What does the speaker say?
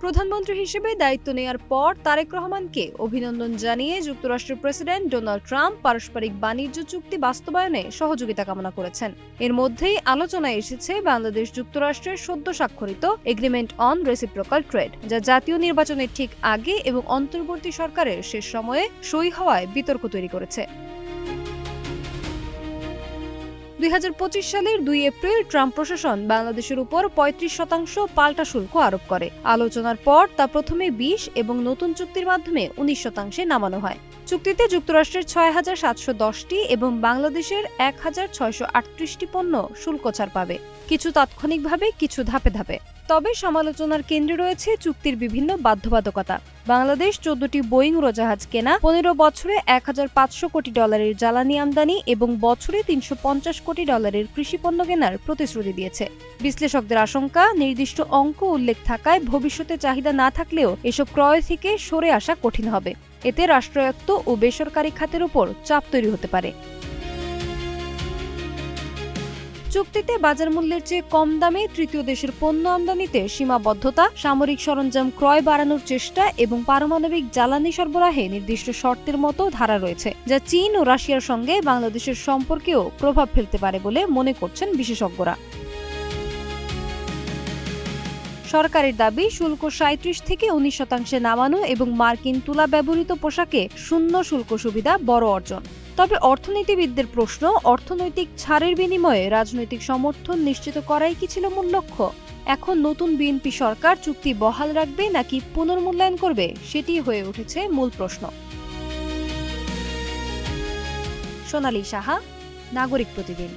প্রধানমন্ত্রী হিসেবে দায়িত্ব নেয়ার পর তারেক রহমানকে অভিনন্দন জানিয়ে যুক্তরাষ্ট্রের প্রেসিডেন্ট ডোনাল্ড ট্রাম্প পারস্পরিক বাণিজ্য চুক্তি বাস্তবায়নে সহযোগিতা কামনা করেছেন। এর মধ্যেই আলোচনায় এসেছে বাংলাদেশ যুক্তরাষ্ট্রের সদ্য স্বাক্ষরিত এগ্রিমেন্ট অন রেসিপ্রোকাল ট্রেড, যা জাতীয় নির্বাচনের ঠিক আগে এবং অন্তর্বর্তী সরকারের শেষ সময়ে সই হওয়ায় বিতর্ক তৈরি করেছে। 2025 সালের 2 এপ্রিল ট্রাম্প প্রশাসন বাংলাদেশের উপর 35% পাল্টা শুল্ক আরোপ করে। আলোচনার পর তা প্রথমে 20 এবং নতুন চুক্তির মাধ্যমে 19% নামানো হয়। চুক্তিতে যুক্তরাষ্ট্রের 6,710টি এবং বাংলাদেশের 1,638টি পণ্য শুল্ক ছাড় পাবে, কিছু তাৎক্ষণিকভাবে, কিছু ধাপে ধাপে। তবে সমালোচনার কেন্দ্রে রয়েছে চুক্তির বিভিন্ন বাধ্যবাধকতা। বাংলাদেশ 14টি বোয়িং উড়োজাহাজ কেনা, 15 বছরে $1,500 কোটি জ্বালানি আমদানি এবং বছরে $350 কোটি কৃষি পণ্য কেনার প্রতিশ্রুতি দিয়েছে। বিশ্লেষকদের আশঙ্কা, নির্দিষ্ট অঙ্ক উল্লেখ থাকায় ভবিষ্যতে চাহিদা না থাকলেও এসব ক্রয় থেকে সরে আসা কঠিন হবে। এতে রাষ্ট্রায়ত্ত ও বেসরকারি খাতের উপর চাপ তৈরি হতে পারে। চুক্তিতে বাজার মূল্যের চেয়ে কম দামে তৃতীয় দেশের পণ্য আমদানিতে সীমাবদ্ধতা, সামরিক সরঞ্জাম ক্রয় বাড়ানোর চেষ্টা এবং পারমাণবিক জ্বালানি সরবরাহে নির্দিষ্ট শর্তের মতো ধারা রয়েছে, যা চীন ও রাশিয়ার সঙ্গে বাংলাদেশের সম্পর্কেও প্রভাব ফেলতে পারে বলে মনে করছেন বিশেষজ্ঞরা। সরকারের দাবি, শুল্ক 37 থেকে 19% নামানো এবং মার্কিন তুলা ব্যবহৃত পোশাকে শূন্য শুল্ক সুবিধা বড় অর্জন। তবে অর্থনীতিবিদদের প্রশ্ন, অর্থনৈতিক ছাড়ের বিনিময়ে রাজনৈতিক সমর্থন নিশ্চিত করাই কি ছিল মূল লক্ষ্য? এখন নতুন বিএনপি সরকার চুক্তি বহাল রাখবে নাকি পুনর্মূল্যায়ন করবে, সেটি হয়ে উঠেছে মূল প্রশ্ন। সোনালী সাহা, নাগরিক প্রতিদিন।